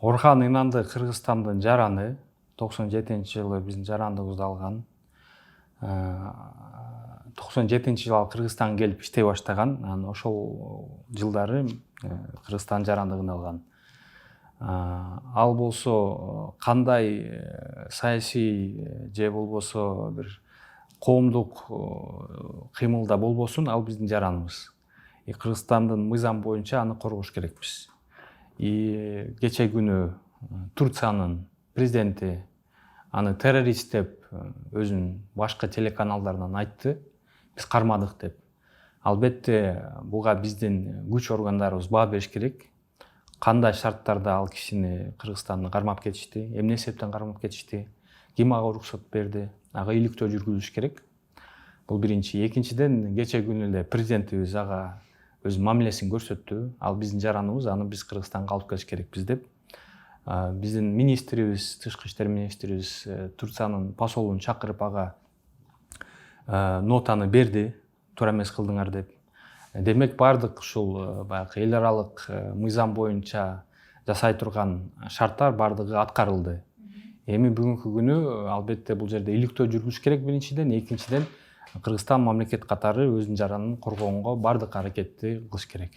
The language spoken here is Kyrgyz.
Орхан Инанды Кыргызстандын жараны 97-жылы биздин жарандыгыбызды алган. 97-жылы ал Кыргызстанга келип иштей баштаган. Анан ошол жылдары Кыргызстан жарандыгын алган. Ал болсо кандай саясий же болбосо бир коомдук кыймылда болбосун, ал биздин жараныбыз. Кыргызстандын мыйзамы боюнча аны коргош керекпиз. Кече күнү Турциянын президенти аны террорист деп өзүнүн башкы телеканалдарынан айтты. Биз кармадык деп. Албетте буга биздин күч органдарыбыз баа бериш керек. Кандай шарттарда ал кишини Кыргызстанды кармап кетишти, эмне эсептен кармап кетишти, ким ага уруксат берди, ага иликтөө жүргүзүш керек. Бул биринчи. Экинчиден, кече күнү эле президентибиз ага өз мамилесин көрсөттү. Ал биздин жараныбыз, аны биз Кыргызстанга алып келиш керекпиз деп. Биздин министрибиз, тышкы иштер министрибиз Турциянын посолун чакырып ага нотаны берди, туура эмес кылдыңар деп. Демек бардык ушул баягы эл аралык мыйзам боюнча жасай турган шарттар бардыгы аткарылды. Эми бүгүнкү күнү албетте бул жерде иликтөө жүргүзүш керек биринчиден, экинчиден Кыргызстан мамлекет катары өзүнүн жаранын коргоонго бардык аракетти кылыш керек.